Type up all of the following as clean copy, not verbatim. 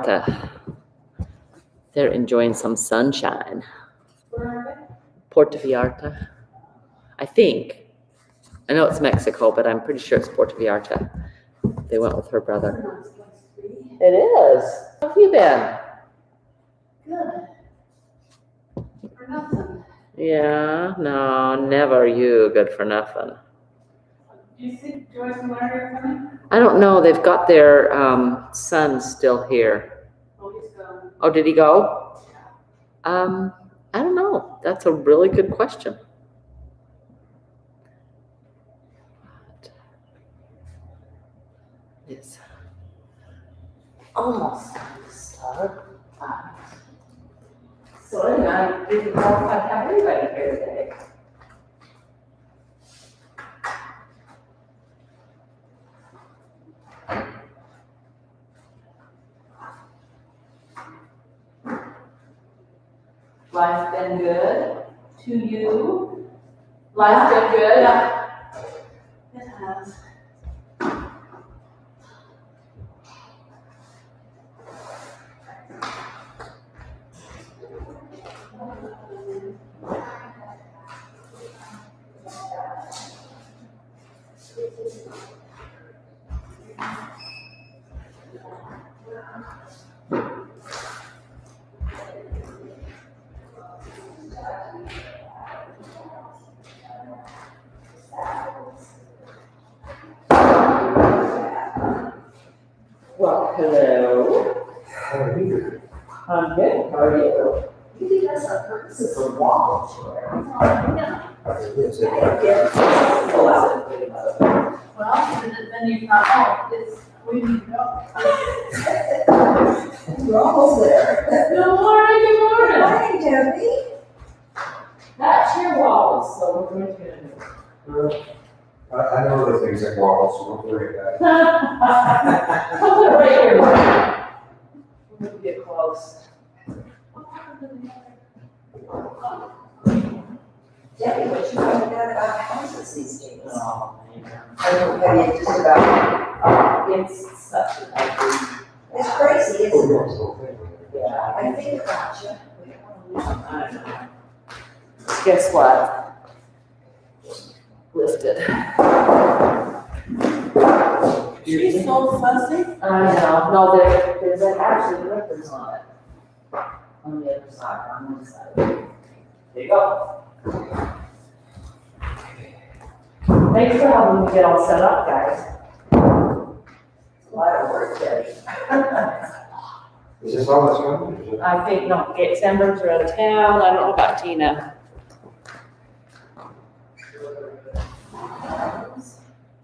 Vallarta. They're enjoying some sunshine. Where are Puerto Vallarta, I think. I know it's Mexico, but I'm pretty sure it's Puerto Vallarta. They went with her brother. they? It is. How have you been? Good. For nothing. Yeah, no, never you good for nothing. Do you think Joyce and Larry are coming? I don't know. They've got their son still here. Oh, he's gone. Oh, did he go? I don't know. That's a really good question. It's almost time to start. So anyway, I didn't know if I'd have anybody here today. Life's been good to you? Life's been good? Yeah. It has. Well, hello. How are you? I'm good. How are you? You think that's a purpose of a wall chair? Yes, it Well, then you thought, oh, it's, we need to go. We're almost there. Good morning, good morning. Morning, Debbie. That's your walls, so we're going to. I know the things that walls, so don't worry about it. I'll put it right here. We'll get close. Debbie, what you finding out about houses these days? Oh, man. I don't know, just about, It's such a bad thing. it's crazy, Oh, isn't it? yes, okay. Yeah. I think about you. I know. Guess what? Lifted. She's so fussy. I know. No, there's actually rippers on it. On the other side, on one side. There you go. Thanks for helping me get all set up, guys. A lot of work, Debbie. Is this all that's coming? Is it? I think, no, Sandbergs are out of town. I don't know about Tina.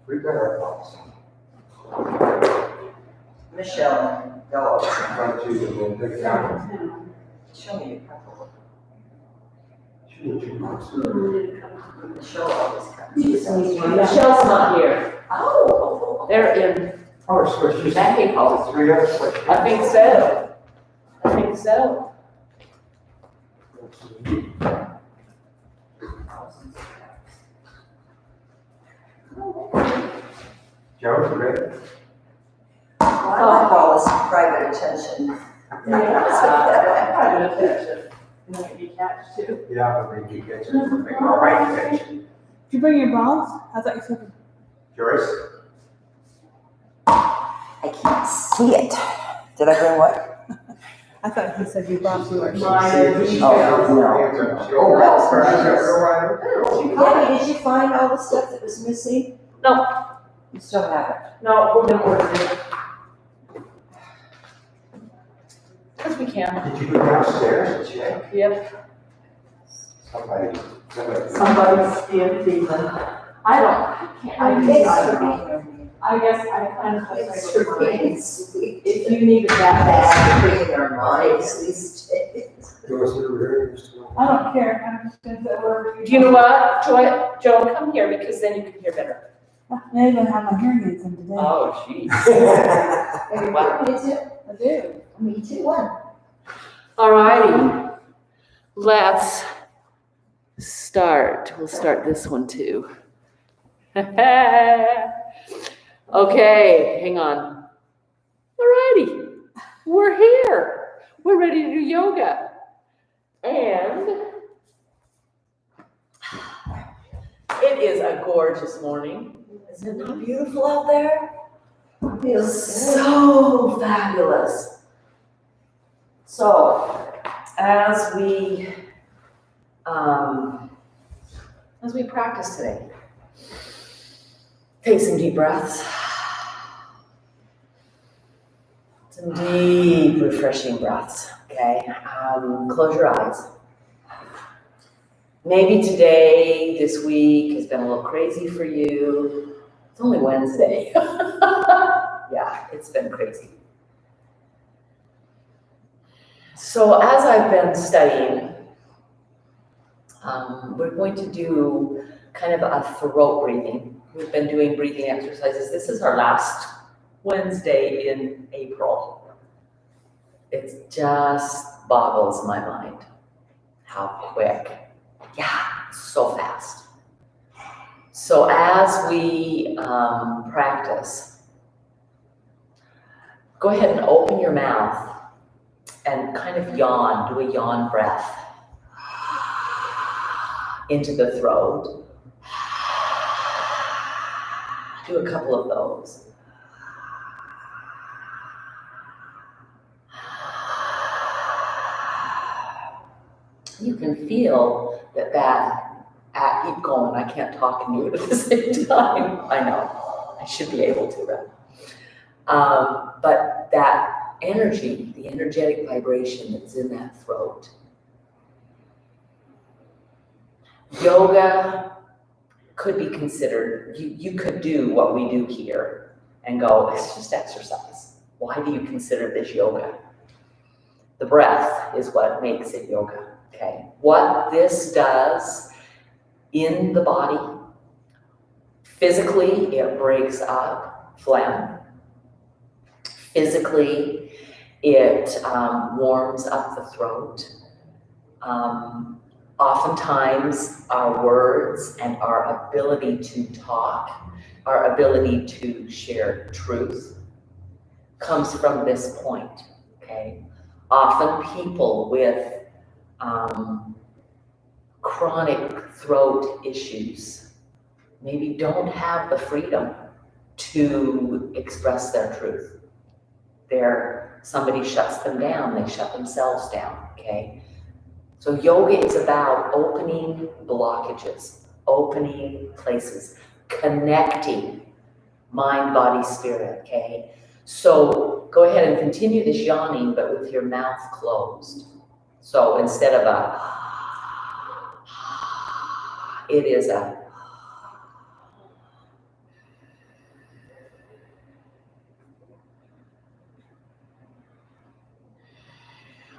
We've got our thoughts. Michelle, go. Try to, and then pick it out. Show me a couple. Shoot, you know. Michelle always comes. Michelle's not here. Oh. They're in Oh, so it's just backing house. three of us, like. I think so. I think so. Joe, you ready? I like all this private attention. Private attention. You want to be catched too? Yeah, but maybe you get it, make all right attention. Did you bring your balls? I thought you said. Joyce? I can't see it. Did I bring what? I thought you said you brought yours. Debbie, did you find all the stuff that was missing? No. You still have it? No, we're gonna order it. Because we can. Did you go downstairs and check? Yep. Somebody. Somebody's skin feeling. I guess I kind of It's like freaking sweet. if you need it that That's bad. freaking our minds these days. Joyce, you were here, Mr. I don't care. I'm just gonna say wherever you. Do you know what, Joe, come here because then you can hear better. I even have my hearing aids in today. Oh, jeez. Wow. Me too. I do. Me too, one. All righty. Let's start. We'll start this one too. Okay, hang on. All righty. We're here. We're ready to do yoga. And it is a gorgeous morning. Isn't it not beautiful out there? So fabulous. So, as we practice today, take some deep breaths. Some deep, refreshing breaths, okay? Close your eyes. Maybe today, this week has been a little crazy for you. It's only Wednesday. Yeah, it's been crazy. So as I've been studying, we're going to do kind of a throat breathing. We've been doing breathing exercises. This is our last Wednesday in April. It just boggles my mind how quick. Yeah, so fast. So as we practice, go ahead and open your mouth and kind of yawn, do a yawn breath into the throat. Do a couple of those. You can feel that keep going. I can't talk and do it at the same time. I know, I should be able to, right? But that energy, the energetic vibration that's in that throat. Yoga could be considered, you could do what we do here and go, it's just exercise. Why do you consider this yoga? The breath is what makes it yoga. Okay, what this does in the body, physically, it breaks up phlegm. Physically, it warms up the throat. Oftentimes, our words and our ability to talk, our ability to share truth comes from this point, okay? Often people with chronic throat issues maybe don't have the freedom to express their truth. Somebody shuts them down, they shut themselves down, okay? So yoga is about opening blockages, opening places, connecting mind, body, spirit, okay? So go ahead and continue this yawning, but with your mouth closed. So instead of it is a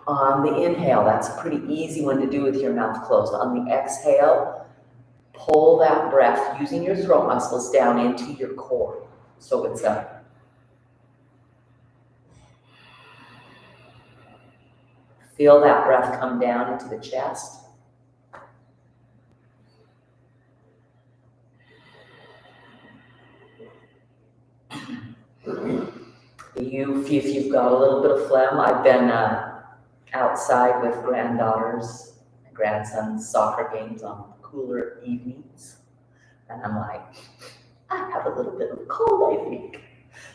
on the inhale, that's a pretty easy one to do with your mouth closed. On the exhale, pull that breath using your throat muscles down into your core. So it's a feel that breath come down into the chest. If you've got a little bit of phlegm, I've been outside with granddaughters and grandsons' soccer games on cooler evenings. And I'm like, I have a little bit of a cold, I think.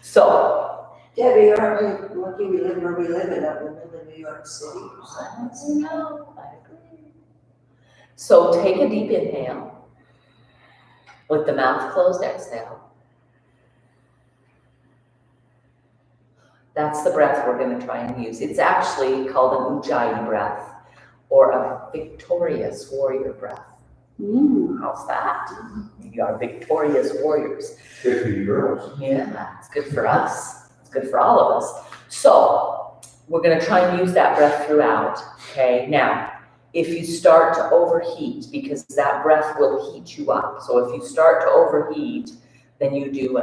So, Debbie, aren't we lucky we live where we live in up in the middle of New York City or something? no, I agree. So take a deep inhale. With the mouth closed, exhale. That's the breath we're going to try and use. It's actually called an Ujjayi Breath or a victorious warrior breath. How's that? You are victorious warriors. Good for you girls. Yeah, it's good for us. It's good for all of us. So we're going to try and use that breath throughout. Okay, now if you start to overheat, because that breath will heat you up. So if you start to overheat, then you do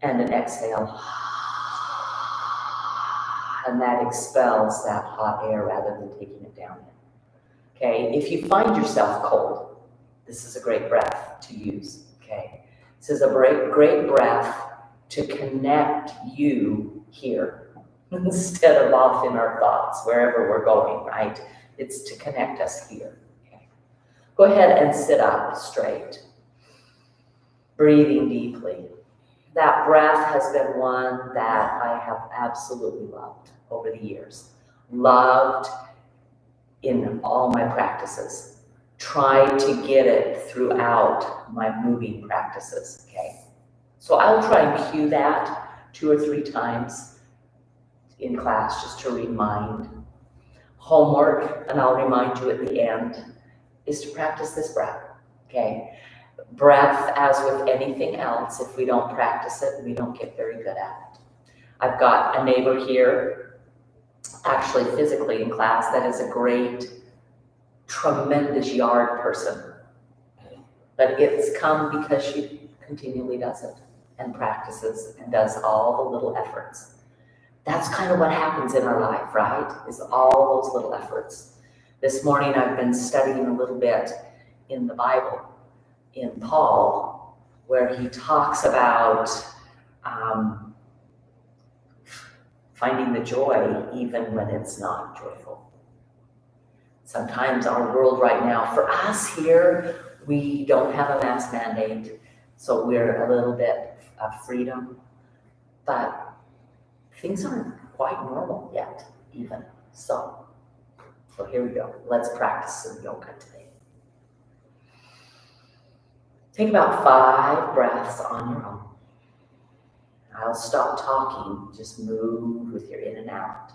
and an exhale. And that expels that hot air rather than taking it down. Okay, if you find yourself cold, this is a great breath to use. Okay, this is a great breath to connect you here instead of off in our thoughts, wherever we're going, right? It's to connect us here. Okay. Go ahead and sit up straight, breathing deeply. That breath has been one that I have absolutely loved over the years. Loved in all my practices. Tried to get it throughout my moving practices, okay? So I'll try and cue that 2 or 3 times in class just to remind. Homework, and I'll remind you at the end, is to practice this breath, okay? Breath, as with anything else, if we don't practice it, we don't get very good at it. I've got a neighbor here, actually physically in class, that is a great, tremendous yard person. But it's come because she continually does it and practices and does all the little efforts. That's kind of what happens in our life, right? Is all those little efforts. This morning I've been studying a little bit in the Bible, in Paul, where he talks about finding the joy even when it's not joyful. Sometimes our world right now, for us here, we don't have a mask mandate, so we're a little bit of freedom, but things aren't quite normal yet, even. So here we go. Let's practice some yoga today. Take about 5 breaths on your own. I'll stop talking, just move with your in and out.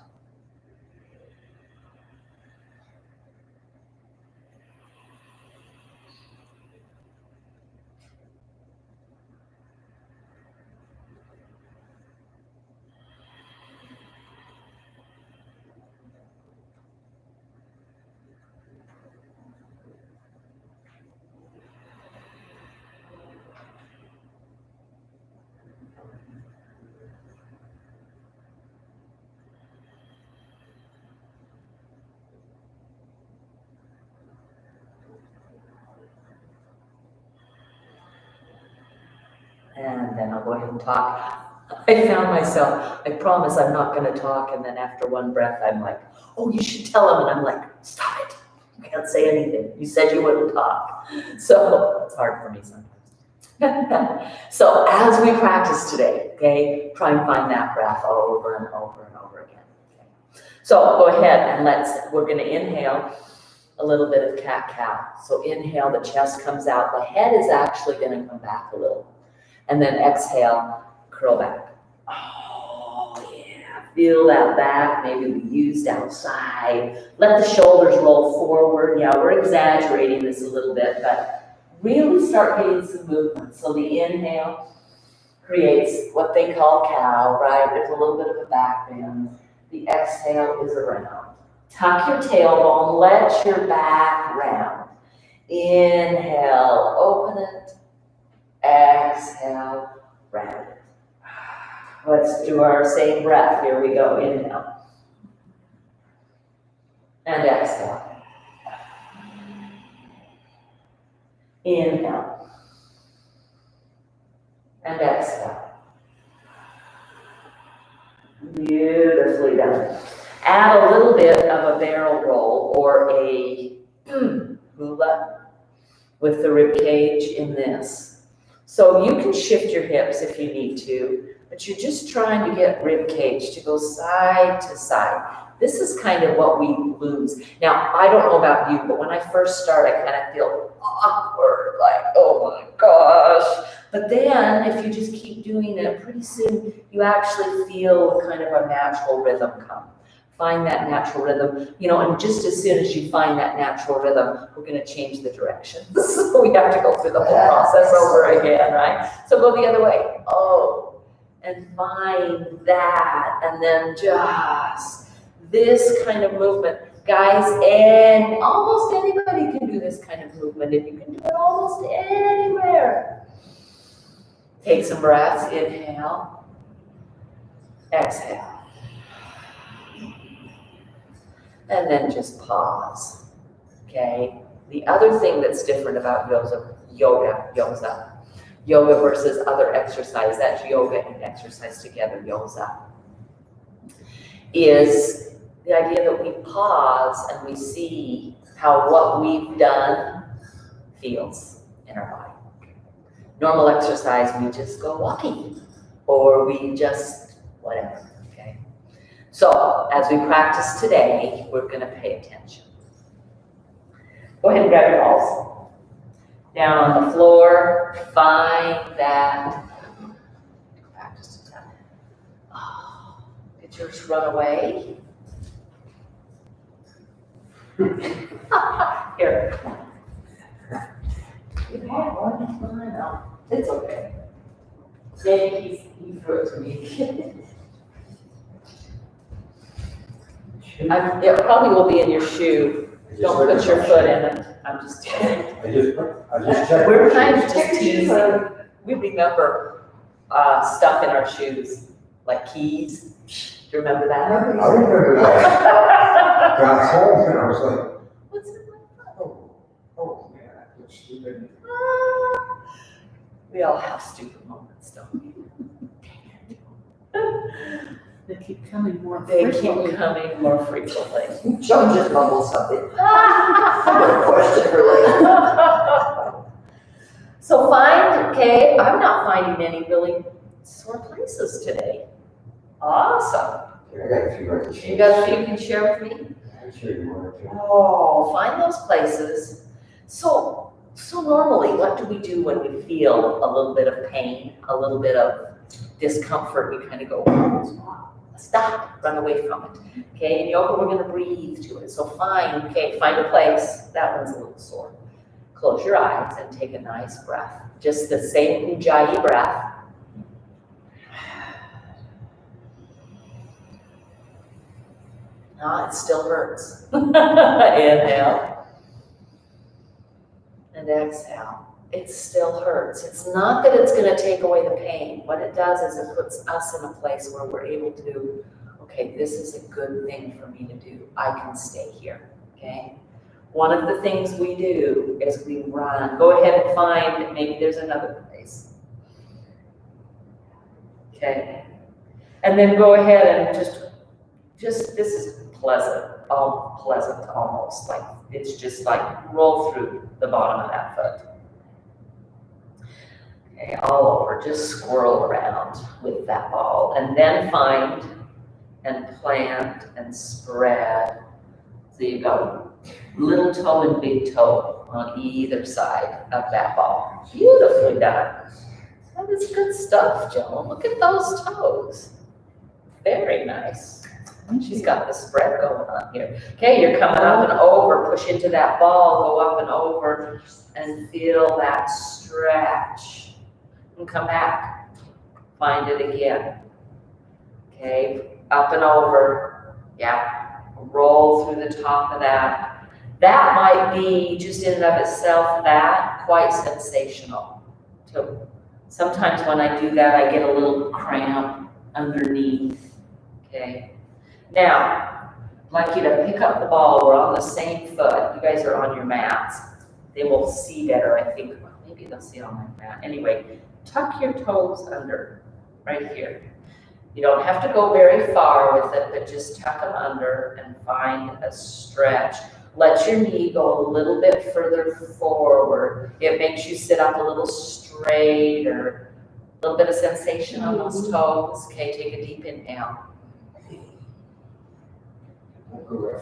And then I'll go ahead and talk. I found myself, I promise I'm not going to talk, and then after one breath, I'm like, oh, you should tell him. And I'm like, stop it. You can't say anything. You said you wouldn't talk. So it's hard for me sometimes. So as we practice today, okay, try and find that breath over and over and over again. Okay? So go ahead and we're going to inhale a little bit of cat-cow. So inhale, the chest comes out. The head is actually going to come back a little. And then exhale, curl back. Oh, yeah. Feel that back, maybe we used outside. Let the shoulders roll forward. Yeah, we're exaggerating this a little bit, but really start getting some movement. So the inhale creates what they call cow, right? There's a little bit of a back bend. The exhale is around. Tuck your tailbone, let your back round. Inhale, open it. Exhale, round it. Let's do our same breath. Here we go. Inhale. And exhale. Inhale. And exhale. Beautifully done. Add a little bit of a barrel roll or a hula with the rib cage in this. So you can shift your hips if you need to, but you're just trying to get rib cage to go side to side. This is kind of what we lose. Now, I don't know about you, but when I first start, I kind of feel awkward, like, oh my gosh. But then if you just keep doing it, pretty soon you actually feel kind of a natural rhythm come. Find that natural rhythm, and just as soon as you find that natural rhythm, we're going to change the direction. So we have to go through the whole process over again, right? So go the other way. Oh, and find that. And then just this kind of movement. Guys, and almost anybody can do this kind of movement, and you can do it almost anywhere. Take some breaths. Inhale. Exhale. And then just pause, okay? The other thing that's different about yoga yoga versus other exercise, that's yoga and exercise together, yoga, is the idea that we pause and we see how what we've done feels in our body. Normal exercise, we just go walking, or we just whatever, okay? So, as we practice today, we're gonna pay attention. Go ahead and grab your balls. Down on the floor, find that. Practice today. Oh, did yours run away? Here. You had one? I know. It's okay. Maybe he threw it to me. It probably will be in your shoe. Don't put your foot in it. I'm just kidding. I just checked. We're kind of just teasing. We remember stuff in our shoes, like keys. Do you remember that? I remember that. Got home and I was like, What's in my phone? oh, man, that's stupid. We all have stupid moments, don't we? They keep coming more They frequently. keep coming more frequently. Joan just mumbled something. I'm gonna question her later. So okay, I'm not finding any really sore places today. Awesome. I got a few right to You got a few you can share with me? I'm sure you wanted to. Oh, find those places. So normally, what do we do when we feel a little bit of pain, a little bit of discomfort? We kind of go, stop, run away from it. Okay, in yoga, we're gonna breathe to it. So find a place, that one's a little sore. Close your eyes and take a nice breath. Just the same Ujjayi breath. No, it still hurts. Inhale. And exhale. It still hurts. It's not that it's going to take away the pain. What it does is it puts us in a place where we're able to, okay, this is a good thing for me to do. I can stay here, okay? One of the things we do is we run. Go ahead and find, maybe there's another place. Okay. And then go ahead and just this is pleasant almost. Like, it's just like roll through the bottom of that foot. Okay, all over, just swirl around with that ball. And then find and plant and spread. So you've got little toe and big toe on either side of that ball. Beautifully done. That is good stuff, Joan. Look at those toes. Very nice. She's got the spread going on here. Okay, you're coming up and over. Push into that ball. Go up and over and feel that stretch. And come back. Find it again. Okay, up and over. Yeah, roll through the top of that. That might be just in and of itself quite sensational too. Sometimes when I do that, I get a little cramp underneath. Okay. Now, I'd like you to pick up the ball. We're on the same foot. You guys are on your mats. They will see better, I think. Well, maybe they'll see on my mat. Anyway, tuck your toes under right here. You don't have to go very far with it, but just tuck them under and find a stretch. Let your knee go a little bit further forward. It makes you sit up a little straighter. A little bit of sensation on those toes. Okay, take a deep inhale.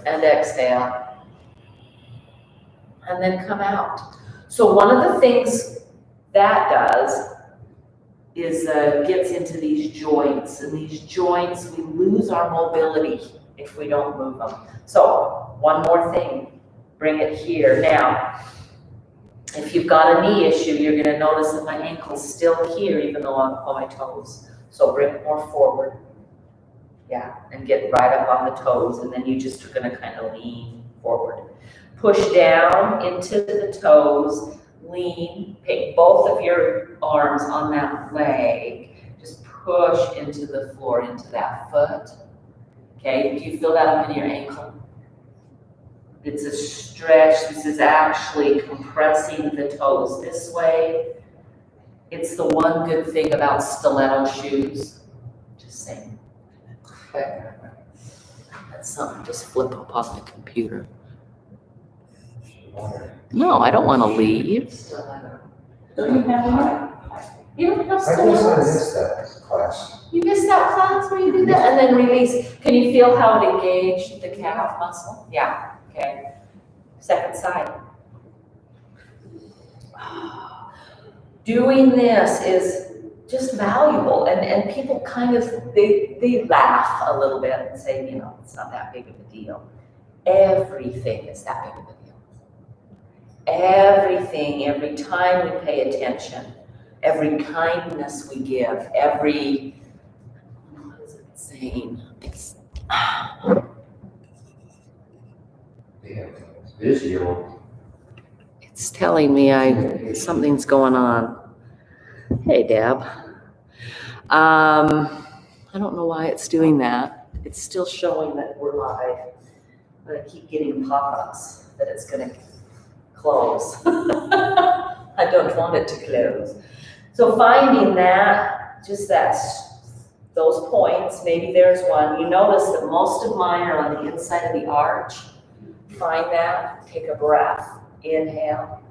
And exhale. And then come out. So one of the things that does is gets into these joints. And these joints, we lose our mobility if we don't move them. So one more thing, bring it here. Now, if you've got a knee issue, you're gonna notice that my ankle's still here even though I'm on my toes. So bring it more forward. Yeah, and get right up on the toes, and then you just are gonna kind of lean forward. Push down into the toes, lean, pick both of your arms on that leg, just push into the floor, into that foot. Okay, do you feel that up in your ankle? It's a stretch. This is actually compressing the toes this way It's the one good thing about stiletto shoes. Just saying. Okay. That's something, just flip up off the computer. No, I don't want to leave. Stiletto. Don't you have one? You don't have I guess I stilettos? missed that class. You missed that class where you did that? And then release. Can you feel how it engaged the calf muscle? Yeah, okay. Second side. Doing this is just valuable, and people kind of, they laugh a little bit and say, you know, it's not that big of a deal. Everything is that big of a deal. Everything, every time we pay attention, every kindness we give, every, what is it saying? Yeah, it's visual. It's telling me something's going on. Hey, Deb. I don't know why it's doing that. It's still showing that we're live, but I keep getting pop-ups that it's gonna close. I don't want it to close. So finding that, just those points, maybe there's one. You notice that most of mine are on the inside of the arch. Find that, take a breath. Inhale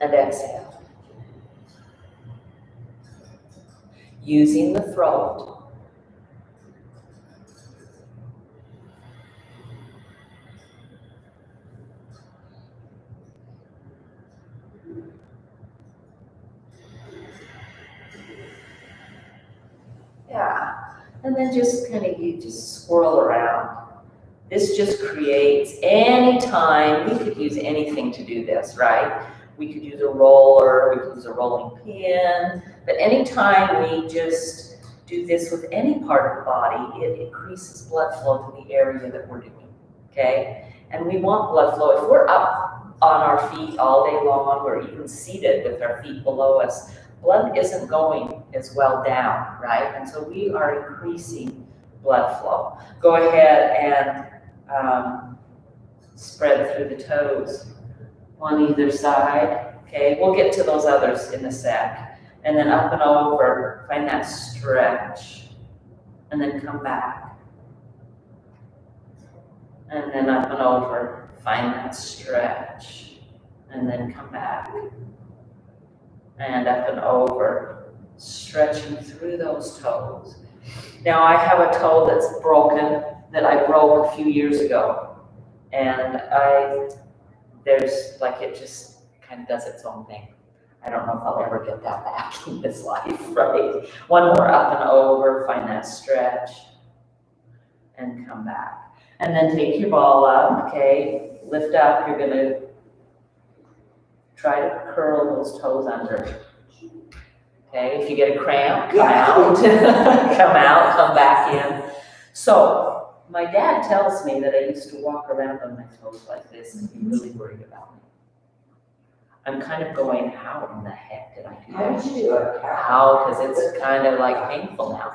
and exhale. Using the throat. Yeah, and then just you just swirl around. This just creates, anytime, we could use anything to do this, right? We could use a roller, we could use a rolling pin, but anytime we just do this with any part of the body, it increases blood flow to the area that we're doing, okay? And we want blood flow. If we're up on our feet all day long, or even seated with our feet below us, blood isn't going as well down, right? And so we are increasing blood flow. Go ahead and spread through the toes on either side, okay? We'll get to those others in a sec. And then up and over, find that stretch, and then come back. And then up and over, find that stretch, and then come back. And up and over, stretching through those toes. Now I have a toe that's broken, that I broke a few years ago. And it just kind of does its own thing. I don't know if I'll ever get that back in this life, right? One more up and over, find that stretch, and come back. And then take your ball up, okay? Lift up, you're gonna try to curl those toes under. Okay, if you get a cramp, come out, come back in. So, my dad tells me that I used to walk around on my toes like this and be really worried about me. I'm kind of going, how in the heck did I do How that? did you do that? How? Because it's kind of like painful now.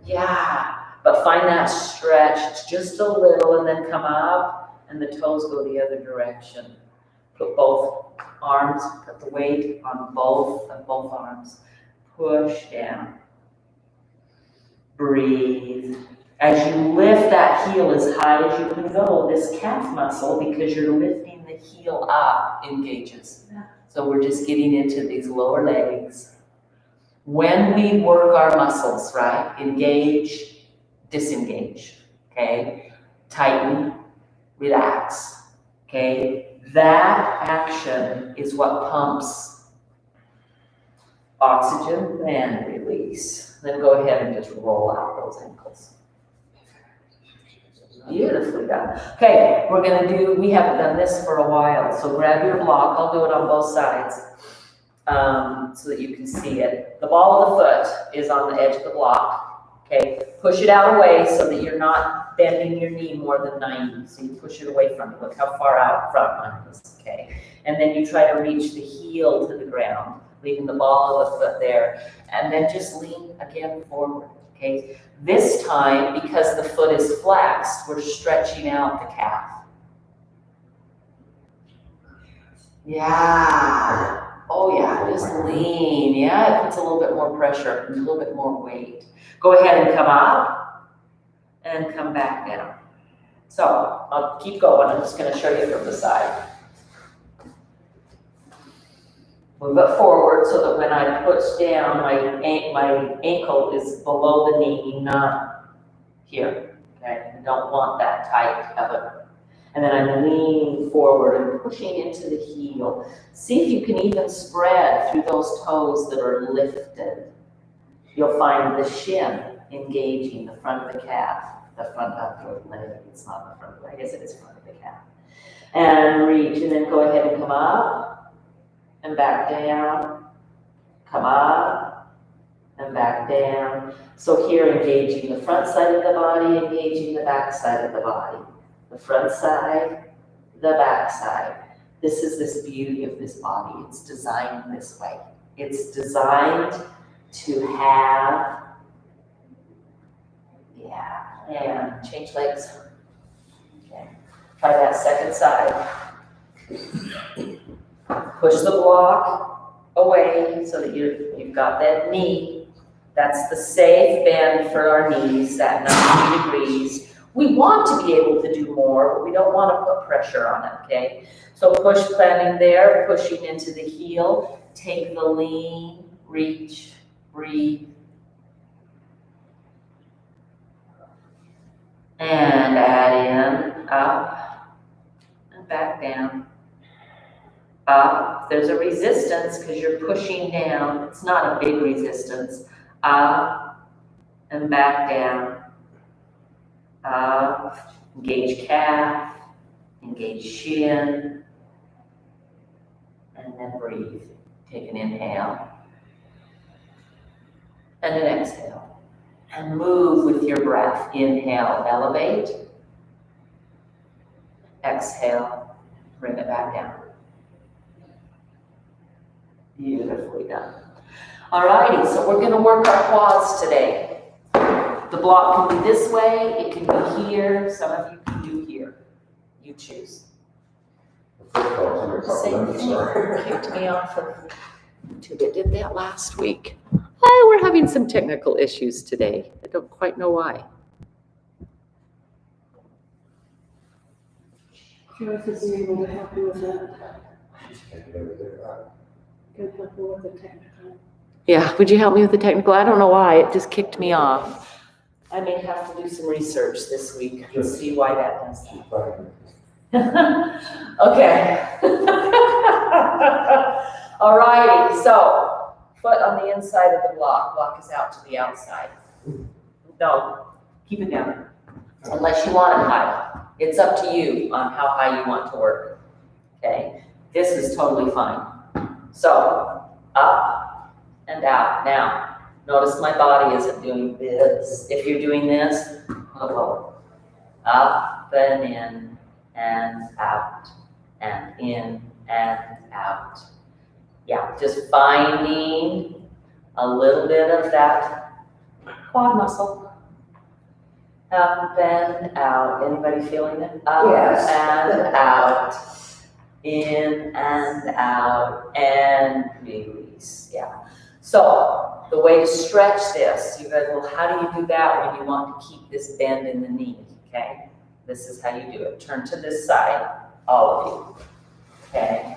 Yeah, but find that stretch, it's just a little, and then come up, and the toes go the other direction. Put both arms, put the weight on both arms. Push down. Breathe. As you lift that heel as high as you can go, this calf muscle, because you're lifting the heel up, engages. So we're just getting into these lower legs. When we work our muscles, right? Engage, disengage, okay? Tighten, relax, okay? That action is what pumps oxygen and release. Then go ahead and just roll out those ankles. Beautifully done. Okay, we haven't done this for a while, so grab your block. I'll do it on both sides so that you can see it. The ball of the foot is on the edge of the block, okay? Push it out away so that you're not bending your knee more than 90, so you push it away from you. Look how far out front mine is, okay? And then you try to reach the heel to the ground, leaving the ball of the foot there, and then just lean again forward, okay? This time, because the foot is flexed, we're stretching out the calf. Yeah. Oh yeah, just lean. Yeah, it puts a little bit more pressure, a little bit more weight. Go ahead and come up and come back down. So I'll keep going. I'm just going to show you from the side. Move it forward so that when I push down, my ankle is below the knee, not here. Okay, I don't want that tight of it. And then I'm leaning forward and pushing into the heel. See if you can even spread through those toes that are lifted. You'll find the shin engaging the front of the calf, the front of the leg. It's not the front of the leg, I guess it is front of the calf. And reach, and then go ahead and come up and back down. Come up and back down. So here, engaging the front side of the body, engaging the back side of the body. The front side, the back side. This is this beauty of this body. It's designed this way. It's designed to have, and change legs. Okay, try that second side. Push the block away so that you've got that knee. That's the safe bend for our knees, that 90 degrees. We want to be able to do more, but we don't want to put pressure on it, okay? So push, planting there, pushing into the heel. Take the lean, reach, breathe. And add in, up, and back down. Up, there's a resistance because you're pushing down. It's not a big resistance. Up, and back down. Up, engage calf, engage shin, and then breathe. Take an inhale, and an exhale. And move with your breath. Inhale, elevate. Exhale, bring it back down. Beautifully done. All righty, so we're going to work our quads today. The block can be this way, it can be here, some of you can do here. You choose. Same thing, kicked me off of YouTube. It did that last week. We're having some technical issues today. I don't quite know why. Joseph is able to help you with that. Can help you with the technical. Yeah, would you help me with the technical? I don't know why, it just kicked me off. I may have to do some research this week and see why that does that. Okay. All righty, so foot on the inside of the block. Block is out to the outside. No, keep it down. Unless you want it high. It's up to you on how high you want to work. Okay, this is totally fine. So, up and out. Now, notice my body isn't doing this. If you're doing this, lower. Up and in and out and in and out. Yeah, just finding a little bit of that quad muscle. Up and out. Anybody feeling it? Up Yes. and out. In and out and release. Yeah. So the way to stretch this, you guys, well, how do you do that when you want to keep this bend in the knee? Okay. This is how you do it. Turn to this side, all of you. Okay.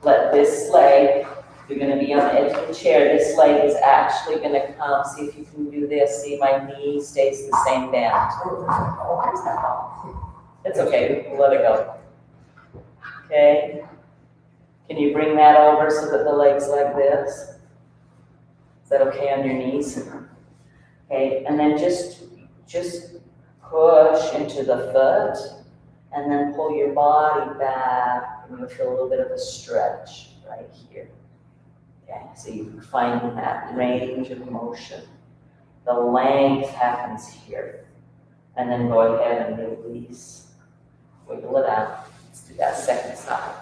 Let this leg, you're going to be on the edge of the chair. This leg is actually going to come. See if you can do this. See, my knee stays the same bend. Where's that ball? It's okay. Let it go. Okay. Can you bring that over so that the leg's like this? Is that okay on your knees? Okay. And then just push into the foot and then pull your body back, and you'll feel a little bit of a stretch right here. Okay, so you can find that range of motion. The length happens here. And then go ahead and release. Wiggle it out. Let's do that second side.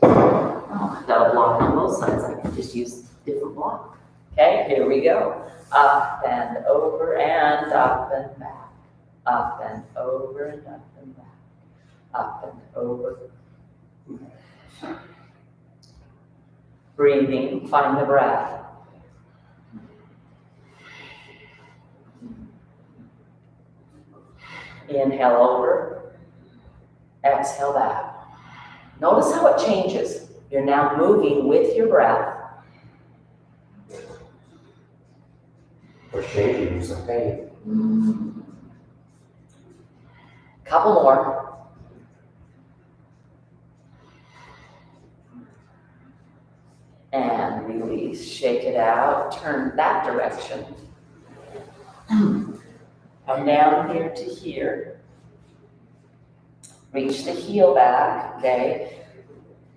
Oh, I've got a block on both sides. I can just use a different block. Okay, here we go. Up and over and up and back. Up and over and up and back. Up and over. Breathing, find the breath. Inhale over, exhale back. Notice how it changes. You're now moving with your breath. What's changing is the pain. Couple more. And release, shake it out, turn that direction. Come down here to here. Reach the heel back, okay?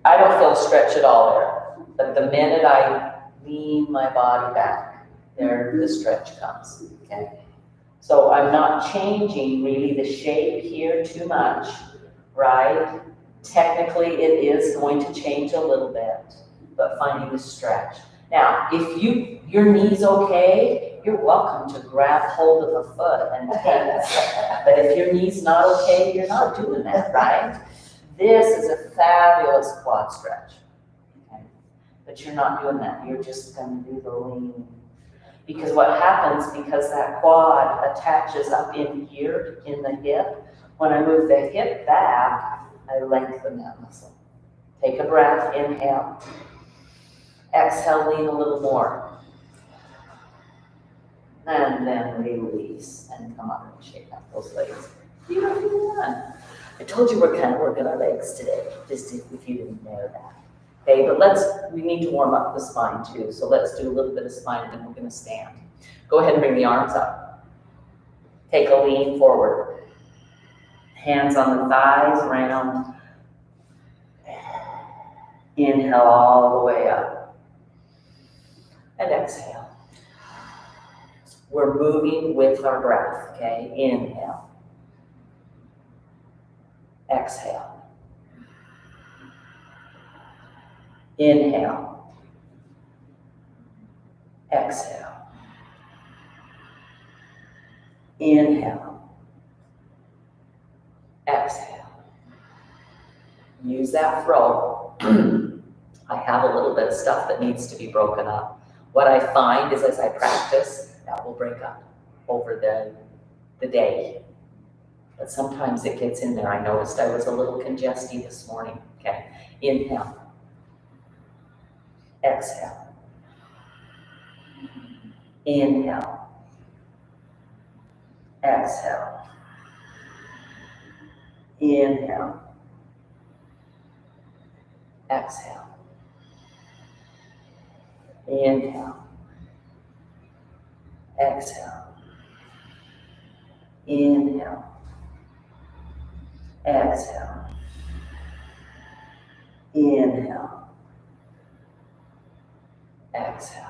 I don't feel a stretch at all there, but the minute I lean my body back, there the stretch comes, okay? So I'm not changing really the shape here too much, right? Technically, it is going to change a little bit, but finding the stretch. Now, if your knee's okay, you're welcome to grab hold of a foot and take it. But if your knee's not okay, you're not doing that, right? This is a fabulous quad stretch, okay? But you're not doing that. You're just going to do the lean. Because what happens, because that quad attaches up in here in the hip, when I move the hip back, I lengthen that muscle. Take a breath, inhale. Exhale, lean a little more. And then release and come up and shake out those legs. Beautifully done. I told you we're kind of working our legs today, just if you didn't know that. Okay, but we need to warm up the spine too. So let's do a little bit of spine and then we're gonna stand. Go ahead and bring the arms up. Take a lean forward. Hands on the thighs, round. Inhale all the way up. And exhale. We're moving with our breath, okay? Inhale. Exhale. Inhale. Exhale. Inhale. Exhale. Use that throw. I have a little bit of stuff that needs to be broken up. What I find is as I practice, that will break up over the day. But sometimes it gets in there. I noticed I was a little congested this morning. Okay, inhale. Exhale. Inhale. Exhale. Inhale. Exhale. Inhale. Exhale. Inhale. Exhale. Inhale. Exhale.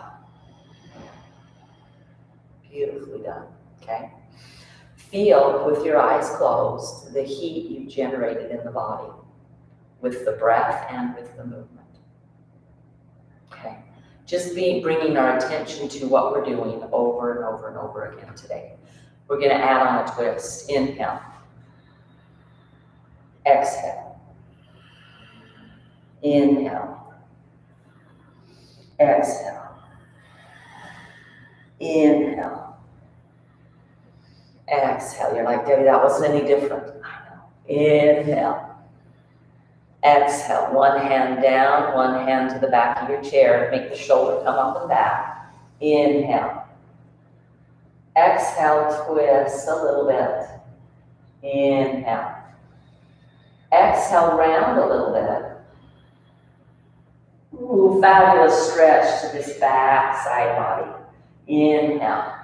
Beautifully done, okay? Feel with your eyes closed the heat you generated in the body with the breath and with the movement. Okay, just bringing our attention to what we're doing over and over and over again today. We're going to add on a twist. Inhale. Exhale. Inhale. Exhale. Inhale. Exhale. You're like, Debbie, that wasn't any different. I know. Inhale. Exhale. One hand down, one hand to the back of your chair. Make the shoulder come up and back. Inhale. Exhale, twist a little bit. Inhale. Exhale, round a little bit. Ooh, fabulous stretch to this back side body. Inhale.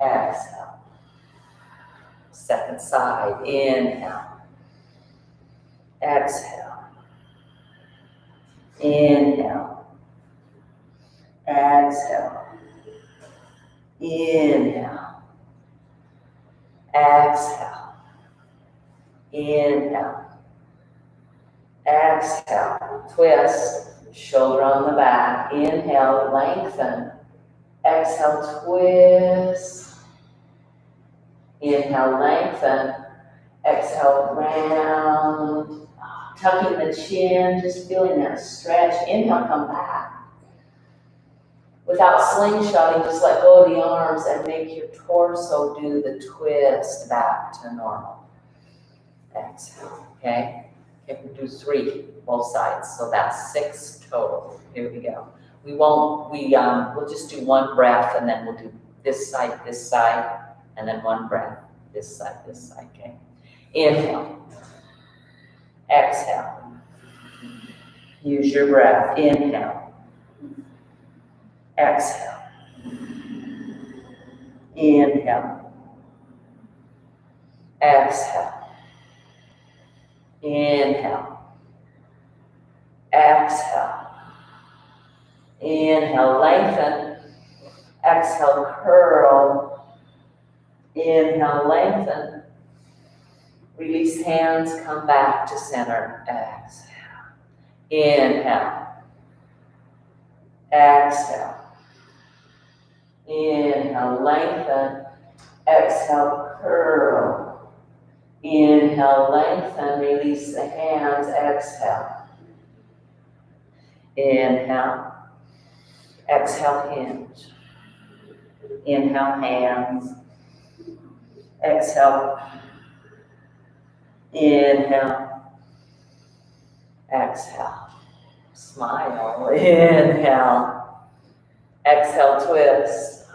Exhale. Second side. Inhale. Exhale. Inhale. Exhale. Inhale. Exhale. Inhale. Exhale. Twist. Shoulder on the back. Inhale. Lengthen. Exhale. Twist. Inhale. Lengthen. Exhale. Round. tucking the chin, just feeling that stretch. Inhale, come back. Without slingshotting, just let go of the arms and make your torso do the twist back to normal. Exhale, okay? Okay, we do 3, both sides, so that's 6 total. Here we go. We'll just do 1 breath, and then we'll do this side, and then 1 breath, this side, okay? Inhale. Exhale. Use your breath. Inhale. Exhale. Inhale. Exhale. Inhale. Exhale. Inhale, lengthen. Exhale, curl. Inhale, lengthen. Release hands, come back to center. Exhale. Inhale. Exhale. Inhale, lengthen. Exhale, curl. Inhale, lengthen. Release the hands. Exhale. Inhale. Exhale, hinge. Inhale, hands. Exhale. Inhale. Exhale. Smile. Inhale. Exhale, twist.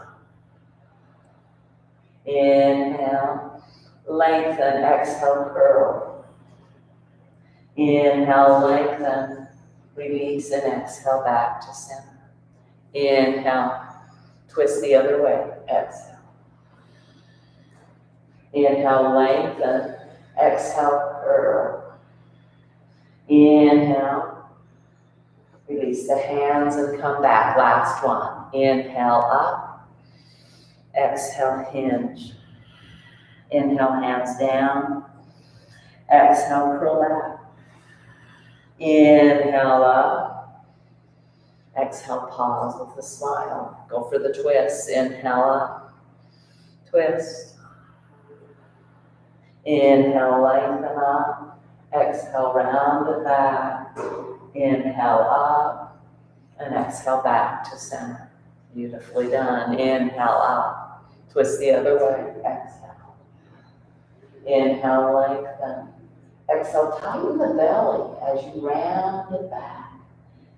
Inhale. Lengthen. Exhale, curl. Inhale, lengthen. Release and exhale back to center. Inhale. Twist the other way. Exhale. Inhale, lengthen. Exhale, curl. Inhale. Release the hands and come back. Last one. Inhale, up. Exhale, hinge. Inhale, hands down. Exhale, curl back. Inhale, up. Exhale, pause with a smile. Go for the twist. Inhale, up. Twist. Inhale, lengthen up. Exhale, round it back. Inhale, up. And exhale, back to center. Beautifully done. Inhale, up. Twist the other way. Exhale. Inhale, lengthen. Exhale, tighten the belly as you round it back.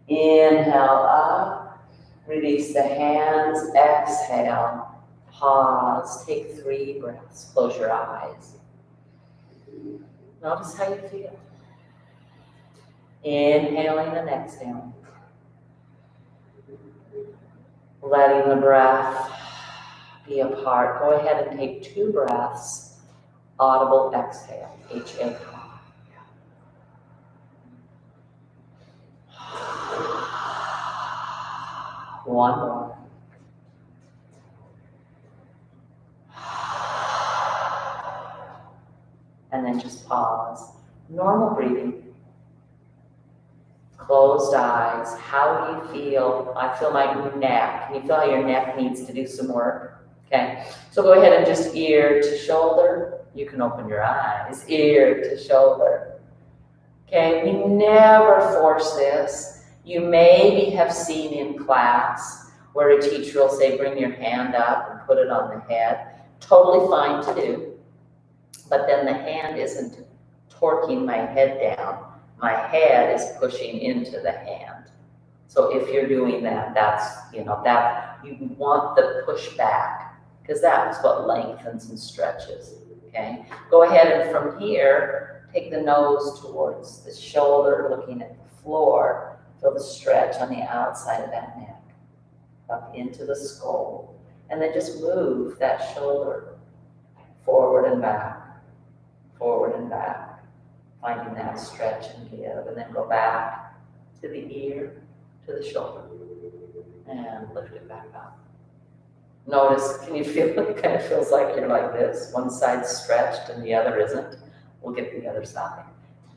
Inhale, up. Release the hands. Exhale. Pause. Take 3 breaths. Close your eyes. Notice how you feel. Inhaling and exhaling. Letting the breath be a part. Go ahead and take 2 breaths. Audible exhale. H-A. One more. And then just pause. Normal breathing. Closed eyes. How do you feel? I feel my neck. Can you feel how your neck needs to do some work? Okay. So go ahead and just ear to shoulder. You can open your eyes. Ear to shoulder. Okay. We never force this. You maybe have seen in class where a teacher will say, bring your hand up and put it on the head. Totally fine to do. But then the hand isn't torquing my head down. My head is pushing into the hand. So if you're doing that, that's, that you want the push back, because that's what lengthens and stretches, okay? Go ahead and from here, take the nose towards the shoulder, looking at the floor. Feel the stretch on the outside of that neck, up into the skull. And then just move that shoulder forward and back, finding that stretch and give, and then go back to the ear, to the shoulder, and lift it back up. Notice, can you feel it? Kind of feels like you're like this. One side's stretched and the other isn't. We'll get the other side.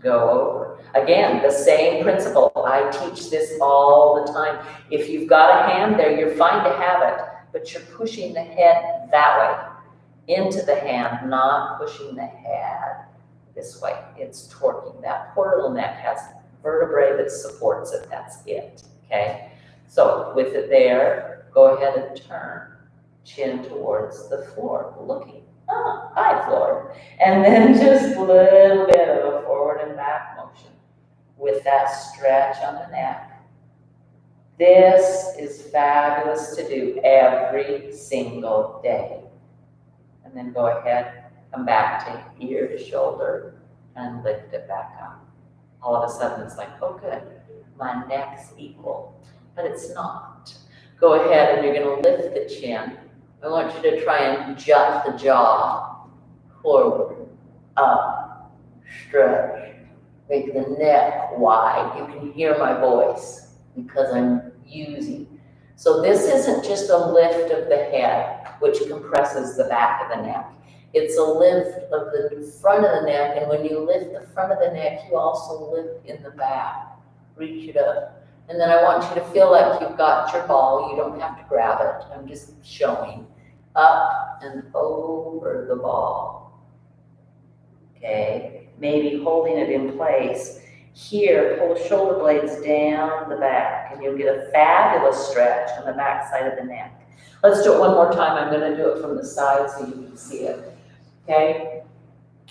Go over. Again, the same principle. I teach this all the time. If you've got a hand there, you're fine to have it, but you're pushing the head that way, into the hand, not pushing the head this way. It's torquing. That portal neck has vertebrae that supports it. That's it, okay? So with it there, go ahead and turn. Chin towards the floor, looking. Oh, hi, floor. And then just a little bit of a forward and back motion with that stretch on the neck. This is fabulous to do every single day. And then go ahead, come back to ear to shoulder and lift it back up. All of a sudden it's like, oh good, my neck's equal, but it's not. Go ahead and you're gonna lift the chin. I want you to try and jut the jaw forward, up, stretch, make the neck wide. You can hear my voice because I'm using. So this isn't just a lift of the head, which compresses the back of the neck. It's a lift of the front of the neck, and when you lift the front of the neck, you also lift in the back. Reach it up. And then I want you to feel like you've got your ball. You don't have to grab it. I'm just showing. Up and over the ball. Okay, maybe holding it in place. Here, pull the shoulder blades down the back, and you'll get a fabulous stretch on the back side of the neck. Let's do it one more time. I'm going to do it from the side so you can see it. Okay?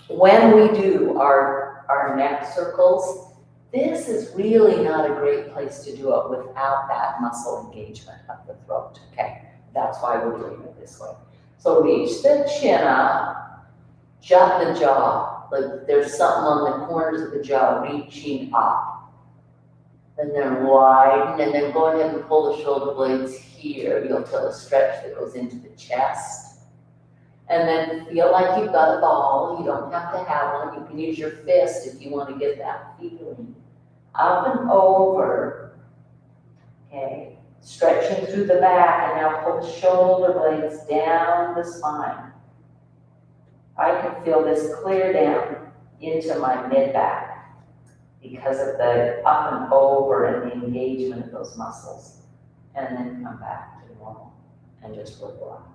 When we do our neck circles, this is really not a great place to do it without that muscle engagement of the throat. Okay? That's why we're doing it this way. So reach the chin up, jut the jaw. Like there's something on the corners of the jaw reaching up. And then widen, and then go ahead and pull the shoulder blades here. You'll feel a stretch that goes into the chest. And then feel like you've got a ball. You don't have to have one. You can use your fist if you want to get that feeling. Up and over. Okay. Stretching through the back, and now pull the shoulder blades down the spine. I can feel this clear down into my mid-back because of the up and over and the engagement of those muscles. And then come back to normal and just wiggle up.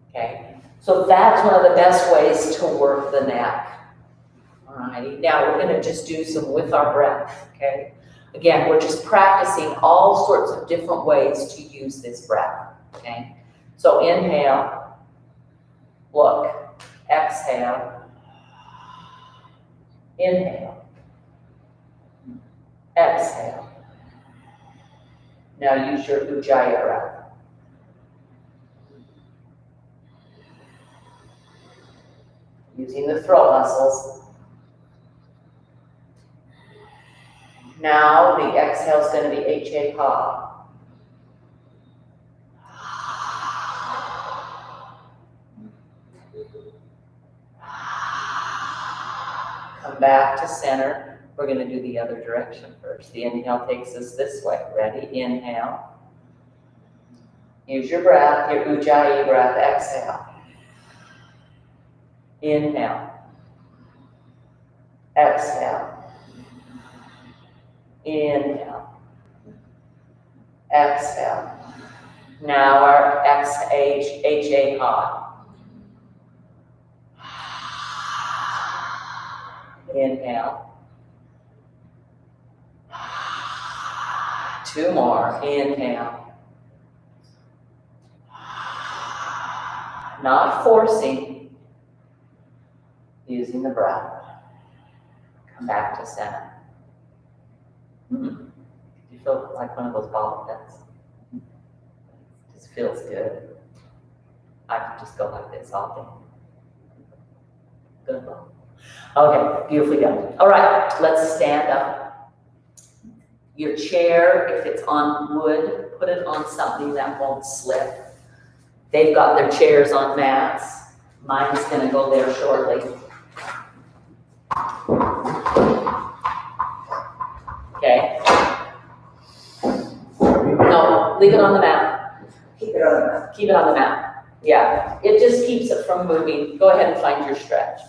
Okay? So that's one of the best ways to work the neck. All righty. Now we're going to just do some with our breath. Okay? Again, we're just practicing all sorts of different ways to use this breath. Okay? So inhale. Look. Exhale. Inhale. Exhale. Now use your Ujjayi breath. Using the throat muscles. Now the exhale is going to be H-A-Ha. Come back to center. We're going to do the other direction first. The inhale takes us this way. Ready? Inhale. Use your breath, your Ujjayi breath. Exhale. Inhale. Exhale. Inhale. Exhale. Now our H-A-Ha. Inhale. Two more. Inhale. Not forcing. Using the breath. Come back to center. You feel like one of those ball pits. Just feels good. I could just go like this all day. Good ball. Okay, beautifully done. All right, let's stand up. Your chair, if it's on wood, put it on something that won't slip. They've got their chairs on mats. Mine's gonna go there shortly. Okay. No, leave it on the mat. Keep it on the mat. Keep it on the mat. Yeah, it just keeps it from moving. Go ahead and find your stretch.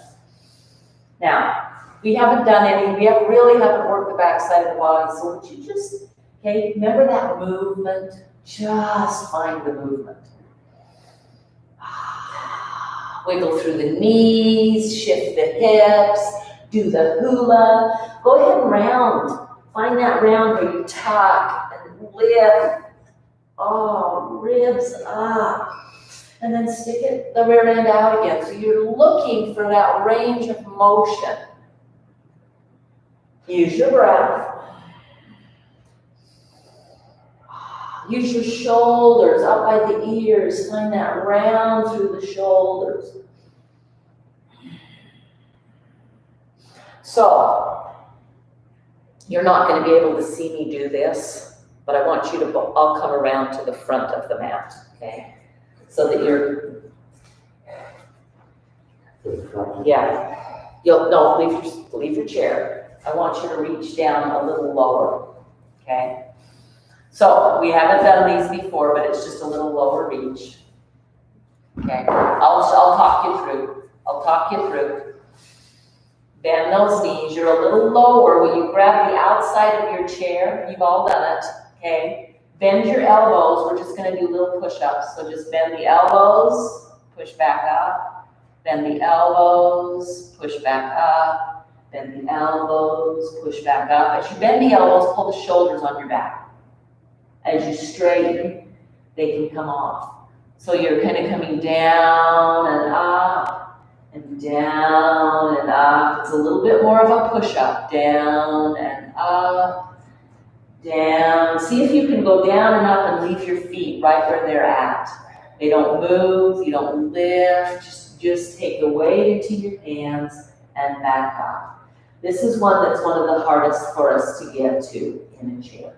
Now, we haven't really haven't worked the back side of the body, so would you just, okay, remember that movement? Just find the movement. Wiggle through the knees, shift the hips, do the hula. Go ahead and round. Find that round where you tuck and lift. Oh, ribs up. And then stick it the rear end out again. So you're looking for that range of motion. Use your breath. Use your shoulders up by the ears. Find that round through the shoulders. So, you're not going to be able to see me do this, but I want you to, I'll come around to the front of the mat, okay? So that you're, yeah. No, leave your chair. I want you to reach down a little lower, okay? So, we haven't done these before, but it's just a little lower reach. Okay, I'll talk you through. Bend those knees. You're a little lower. When you grab the outside of your chair, you've all done it, okay? Bend your elbows. We're just gonna do little push-ups. So just bend the elbows, push back up. Bend the elbows, push back up. Bend the elbows, push back up. As you bend the elbows, pull the shoulders on your back. As you straighten, they can come off. So you're kind of coming down and up. And down and up. It's a little bit more of a push-up. Down and up, down. See if you can go down and up and leave your feet right where they're at. They don't move, you don't lift. Just take the weight into your hands and back up. This is one that's one of the hardest for us to get to in a chair.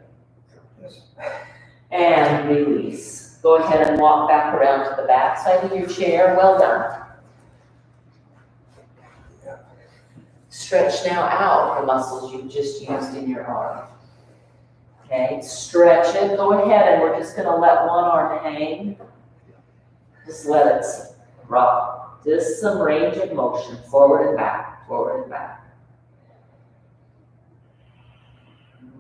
And release. Go ahead and walk back around to the back side of your chair. Well done. Stretch now out the muscles you just used in your arm. Okay, stretch it. Go ahead, and we're just going to let one arm hang. Just let it rock. Just some range of motion, forward and back, forward and back.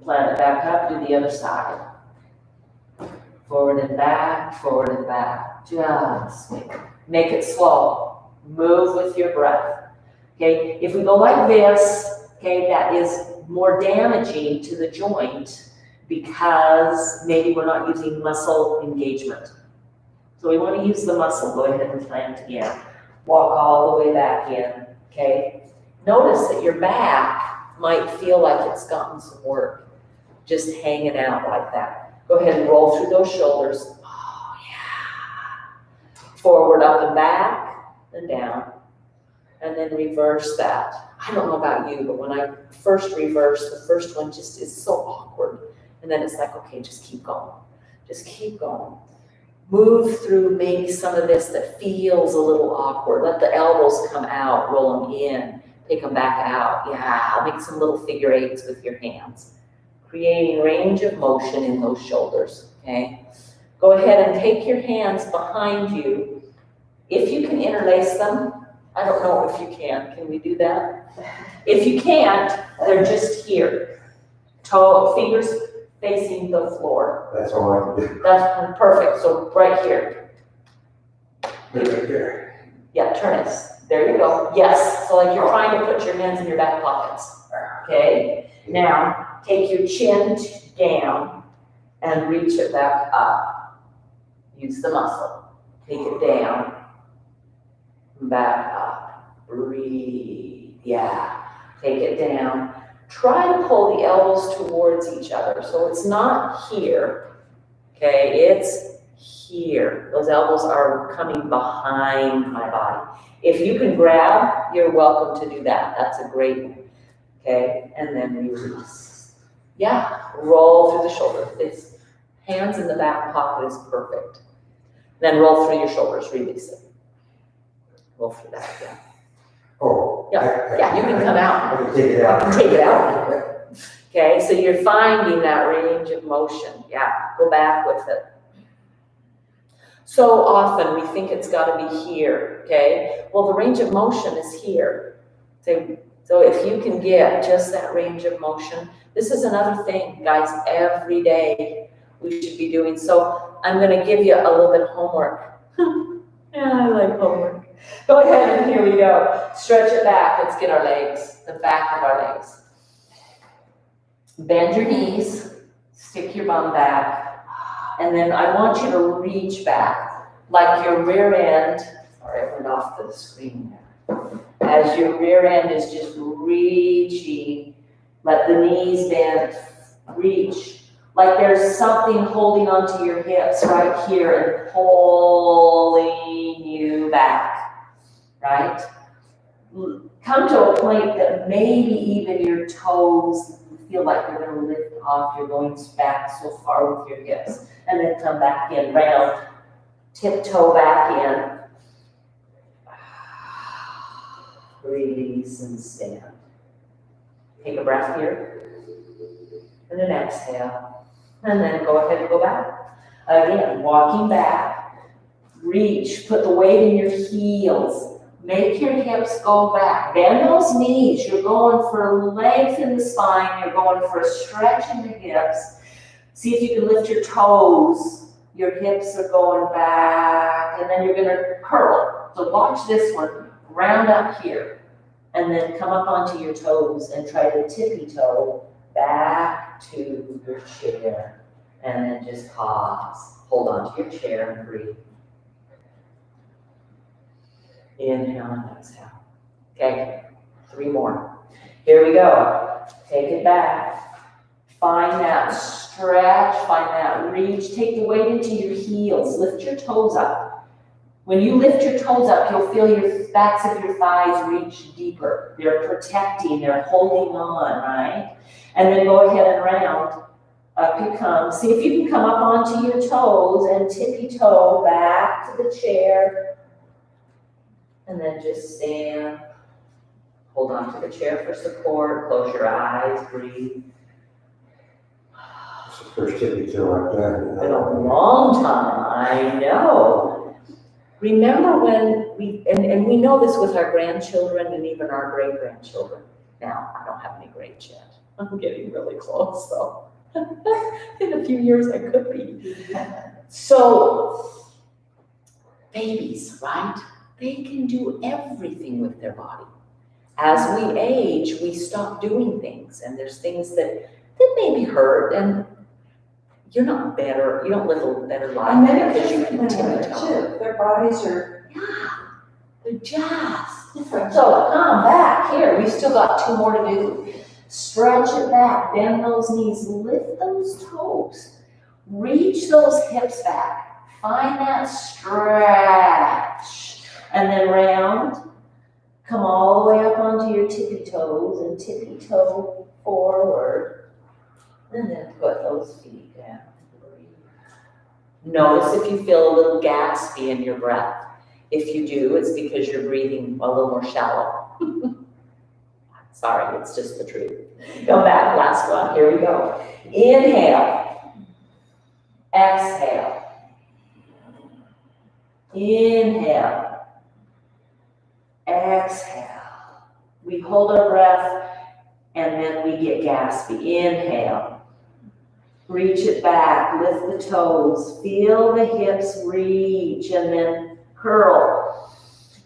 Plant it back up, do the other side. Forward and back, forward and back. Just make it slow. Move with your breath. Okay, if we go like this, okay, that is more damaging to the joint because maybe we're not using muscle engagement. So we want to use the muscle. Go ahead and plant again. Walk all the way back in, okay? Notice that your back might feel like it's gotten some work, just hanging out like that. Go ahead and roll through those shoulders. Oh, yeah. Forward, up and back, and down. And then reverse that. I don't know about you, but when I first reverse, the first one just is so awkward. And then it's like, okay, just keep going. Just keep going. Move through maybe some of this that feels a little awkward. Let the elbows come out, roll them in, take them back out. Yeah, make some little figure eights with your hands. Creating range of motion in those shoulders, okay? Go ahead and take your hands behind you. If you can interlace them, I don't know if you can. Can we do that? If you can't, they're just here. Toe, fingers facing the floor. That's all I can do. That's perfect. So right here. Right there. Yeah, turn it. There you go. Yes. So like you're trying to put your hands in your back pockets. Okay. Now take your chin down and reach it back up. Use the muscle. Take it down. Back up, breathe, yeah, take it down. Try to pull the elbows towards each other. So it's not here, okay, it's here. Those elbows are coming behind my body. If you can grab, you're welcome to do that. That's a great one, okay, and then release. Yeah, roll through the shoulder. It's hands in the back pocket is perfect. Then roll through your shoulders, release it. Roll through that again. Oh. Yeah, you can come out. I can take it out. Take it out. Okay, so you're finding that range of motion. Yeah, go back with it. So often we think it's got to be here, okay? Well, the range of motion is here. So if you can get just that range of motion, this is another thing, guys, every day we should be doing. So I'm going to give you a little bit of homework. Yeah, I like homework. Go ahead and here we go. Stretch it back. Let's get our legs. the back of our legs. Bend your knees, stick your bum back, and then I want you to reach back, like your rear end, sorry, I went off the screen there. As your rear end is just reaching, let the knees bend, reach. Like there's something holding onto your hips right here and pulling you back, right? Come to a point that maybe even your toes feel like they're going to lift off. You're going back so far with your hips. And then come back in, round, tiptoe back in. Release and stand. Take a breath here. And then exhale. And then go ahead and go back. Again, walking back. Reach, put the weight in your heels. Make your hips go back. Bend those knees. You're going for length in the spine. You're going for a stretch in the hips. See if you can lift your toes. Your hips are going back. And then you're going to curl. So watch this one. Round up here. And then come up onto your toes and try to tippy toe back to your chair. And then just pause. Hold on to your chair and breathe. Inhale and exhale. Okay, 3 more. Here we go. Take it back. Find that stretch, find that reach. Take the weight into your heels. Lift your toes up. When you lift your toes up, you'll feel your backs of your thighs reach deeper. They're protecting, they're holding on, right? And then go ahead and round. Up you come. See if you can come up onto your toes and tippy toe back to the chair. And then just stand. Hold on to the chair for support. Close your eyes. Breathe. It's the first tippy toe I've done. Been a long time. I know. Remember when and we know this with our grandchildren and even our great-grandchildren. Now, I don't have any greats yet. I'm getting really close, though. In a few years, I could be. So, babies, right? They can do everything with their body. As we age, we stop doing things, and there's things that maybe hurt, and you're not better, you don't live a better life And then because you it's can different tippy toe. too. Their bodies are Yeah, they're just different. So come back here, we still got 2 more to do. Stretch it back, bend those knees, lift those toes, reach those hips back, find that stretch. And then round, come all the way up onto your tippy toes and tippy toe forward. And then put those feet down. Notice if you feel a little gaspy in your breath. If you do, it's because you're breathing a little more shallow. Sorry, it's just the truth. Come back, last one, here we go. Inhale, exhale. Inhale. Exhale. We hold our breath and then we get gaspy. Inhale. Reach it back. Lift the toes. Feel the hips reach and then curl.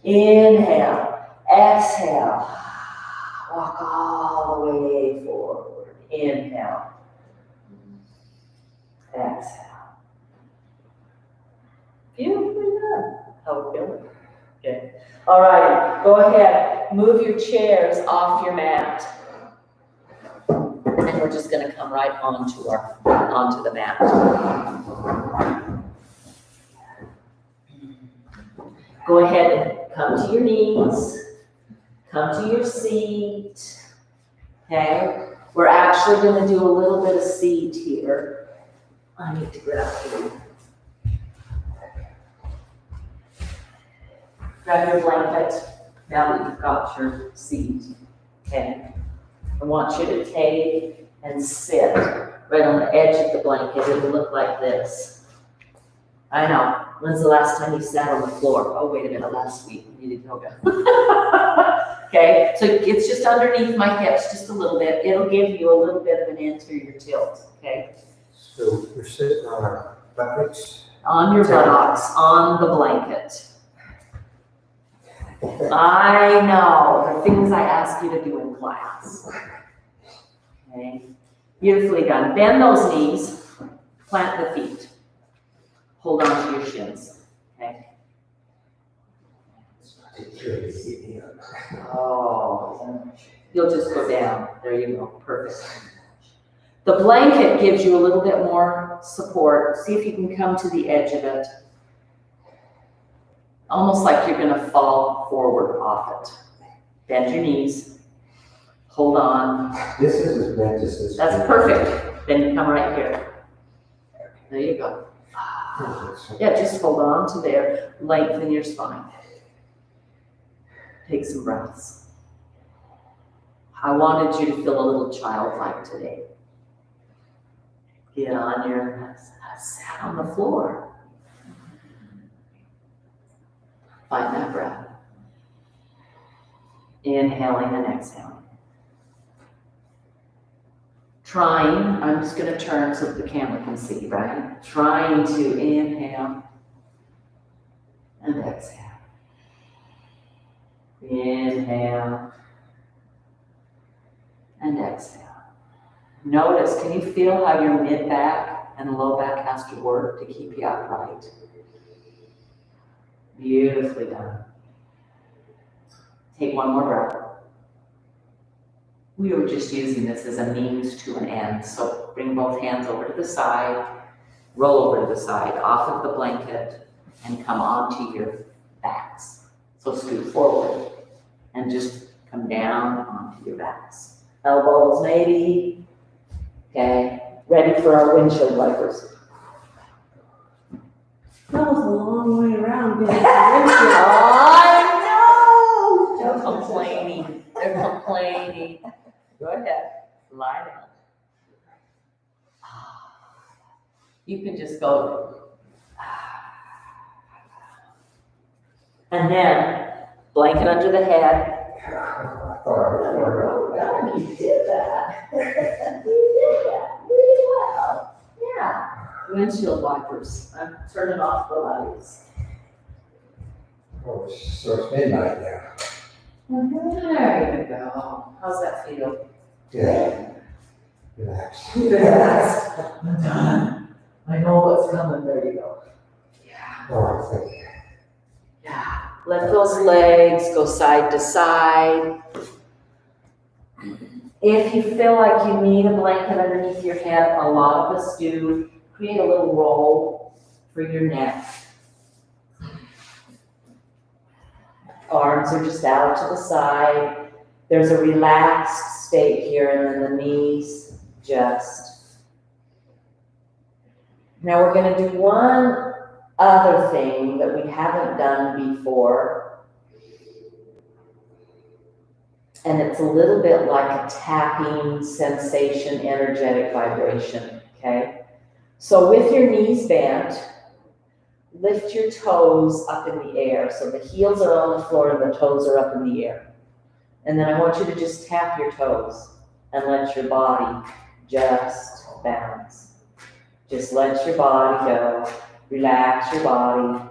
Inhale. Exhale. Walk all the way forward. Inhale. Exhale. Beautifully done. How we feeling? Okay. All right, go ahead. Move your chairs off your mat. And we're just going to come right onto the mat. Go ahead and come to your knees. Come to your seat. Okay? We're actually going to do a little bit of seat here. I need to get up here. Grab your blanket now that you've got your seat, okay? I want you to take and sit right on the edge of the blanket. It'll look like this. I know. When's the last time you sat on the floor? Oh, wait a minute, last week you did yoga. Okay, so it's just underneath my hips, just a little bit. It'll give you a little bit of an anterior tilt, okay? So we're sitting on our buttocks. On your buttocks, on the blanket. I know, the things I ask you to do in class. Okay, beautifully done. Bend those knees, plant the feet. Hold on to your shins, okay? Oh, you'll just go down. There you go, perfect. The blanket gives you a little bit more support. See if you can come to the edge of it. Almost like you're gonna fall forward off it. Bend your knees, hold on. This is as bent as this. That's perfect. Then you come right here. There you go. Yeah, just hold on to there. Lengthen your spine. Take some breaths. I wanted you to feel a little childlike today. Get on your, sat on the floor. Find that breath. Inhaling and exhaling. Trying, I'm just going to turn so that the camera can see, right? Trying to inhale and exhale. Inhale and exhale. Notice, can you feel how your mid-back and low back has to work to keep you upright? Beautifully done. Take one more breath. We were just using this as a means to an end. So bring both hands over to the side, roll over to the side, off of the blanket, and come onto your backs. So scoot forward and just come down onto your backs. Elbows maybe. Okay, ready for our windshield wipers. That was a long way around getting to the I know! They're complaining. They're complaining. Go ahead. Lie down. You can just go. And then blanket under the head. You did that. You did that really well. Yeah. Windshield wipers. I'm turning off the lights. Oh, so it's midnight now. There you go. How's that feel? Yeah. Relax. Yes. I'm done. I know what's coming. There you go. Yeah. Oh, thank you. Yeah. Let those legs go side to side. If you feel like you need a blanket underneath your head, a lot of us do, create a little roll for your neck. Arms are just out to the side. There's a relaxed state here, and then the knees just. Now we're going to do one other thing that we haven't done before. And it's a little bit like a tapping sensation, energetic vibration, okay? So with your knees bent, lift your toes up in the air. So the heels are on the floor and the toes are up in the air. And then I want you to just tap your toes and let your body just bounce. Just let your body go. Relax your body.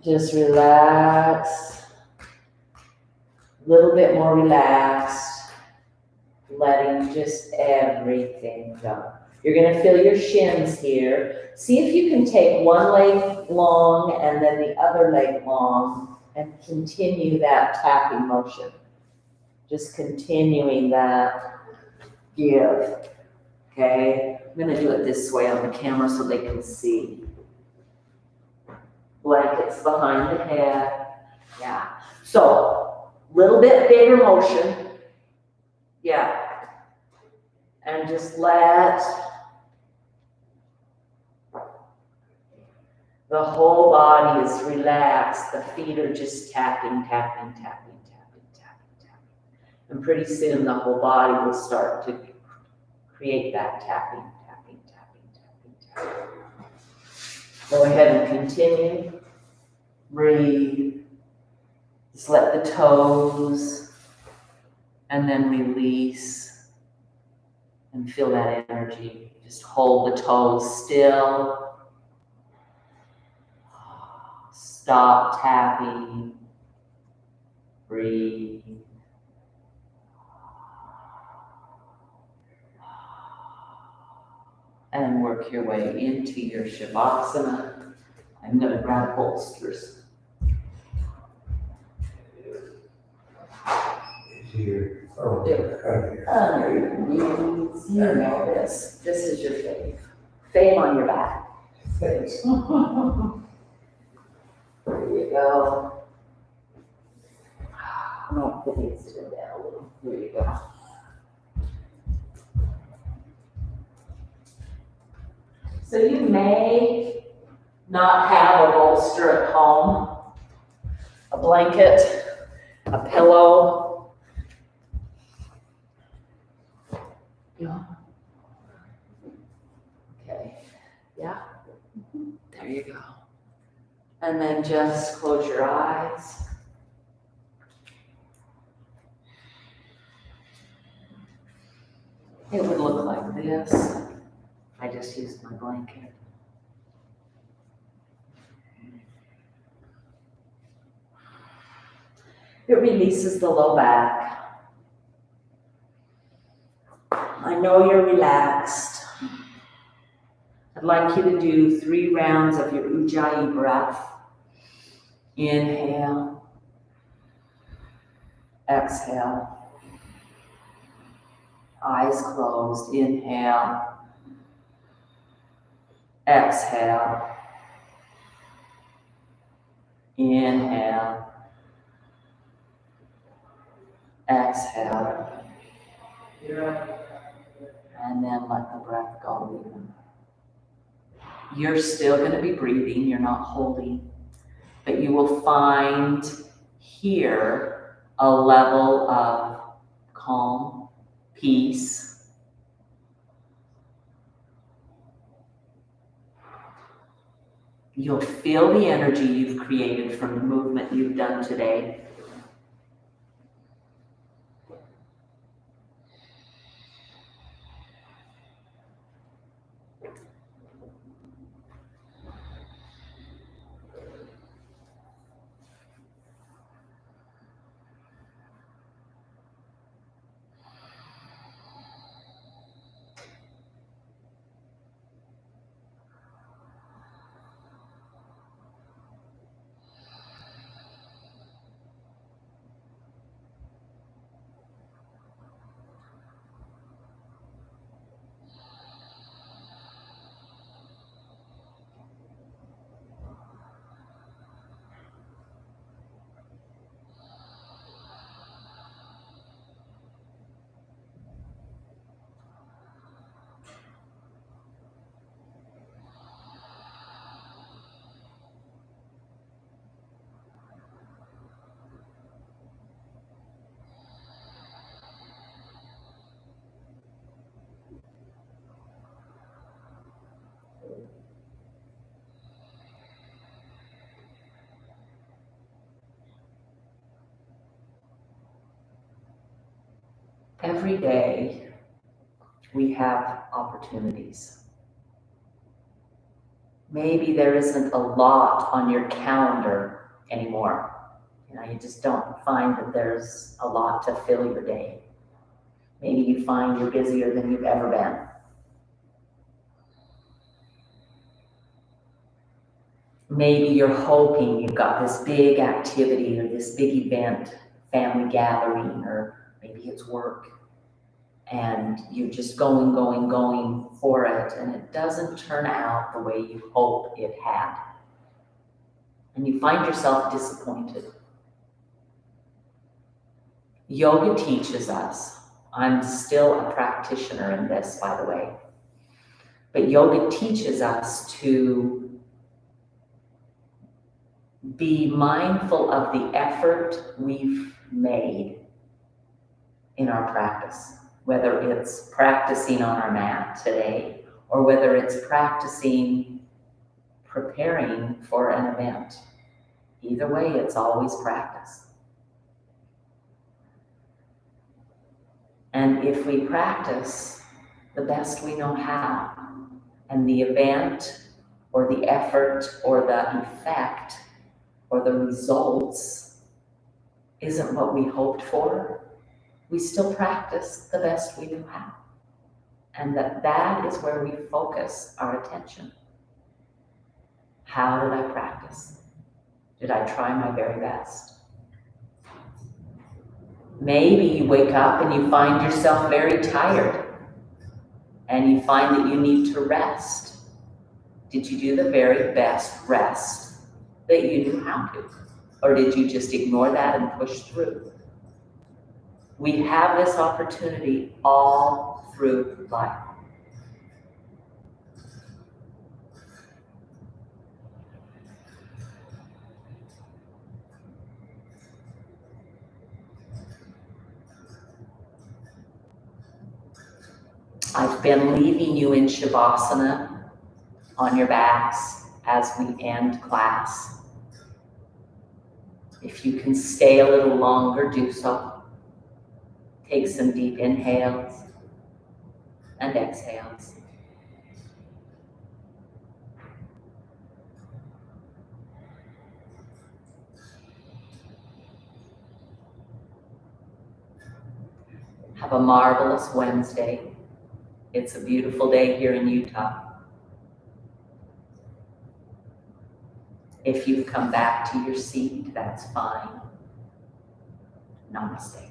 Just relax. A little bit more relaxed. Letting just everything go. You're going to feel your shins here. See if you can take one leg long and then the other leg long and continue that tapping motion. Just continuing that give. Okay? I'm going to do it this way on the camera so they can see. Blankets behind the head. Yeah. So, little bit bigger motion. Yeah. And just let the whole body is relaxed. The feet are just tapping, tapping, tapping, tapping, tapping, tapping. And pretty soon the whole body will start to create that tapping, tapping, tapping, tapping, tapping. Go ahead and continue. Breathe. Just let the toes and then release and feel that energy. Just hold the toes still. Stop tapping. Breathe. And work your way into your Shavasana. I'm going to grab bolsters. Here. Oh, Yeah. okay. Under your knees. You know this. This is your fave. Fave on your back. Thanks. There you go. No, it needs to go down a little. There you go. So you may not have a bolster at home, a blanket, a pillow. Yeah. Okay. Yeah. There you go. And then just close your eyes. It would look like this. I just used my blanket. It releases the low back. I know you're relaxed. I'd like you to do 3 rounds of your Ujjayi Breath. Inhale. Exhale. Eyes closed. Inhale. Exhale. Inhale. Exhale. And then let the breath go. You're still going to be breathing, you're not holding, but you will find here a level of calm, peace. You'll feel the energy you've created from the movement you've done today. Every day we have opportunities. Maybe there isn't a lot on your calendar anymore. You just don't find that there's a lot to fill your day. Maybe you find you're busier than you've ever been. Maybe you're hoping you've got this big activity or this big event, family gathering, or maybe it's work, and you're just going for it, and it doesn't turn out the way you hope it had. And you find yourself disappointed. Yoga teaches us, I'm still a practitioner in this, by the way, but yoga teaches us to be mindful of the effort we've made in our practice, whether it's practicing on our mat today or whether it's practicing preparing for an event. Either way, it's always practice. And if we practice the best we know how, and the event or the effort or the effect or the results isn't what we hoped for, we still practice the best we know how. And that is where we focus our attention. How did I practice? Did I try my very best? Maybe you wake up and you find yourself very tired and you find that you need to rest. Did you do the very best rest that you knew how to? Or did you just ignore that and push through? We have this opportunity all through life. I've been leaving you in Shavasana on your backs as we end class. If you can stay a little longer, do so. Take some deep inhales and exhales. Have a marvelous Wednesday. It's a beautiful day here in Utah. If you've come back to your seat, that's fine. Namaste.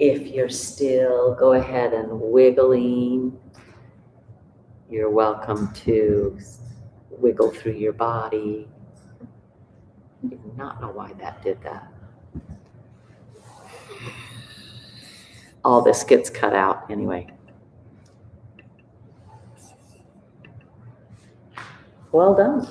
If you're still, go ahead and wiggling. You're welcome to wiggle through your body. I do not know why that did that. All this gets cut out anyway. Well done.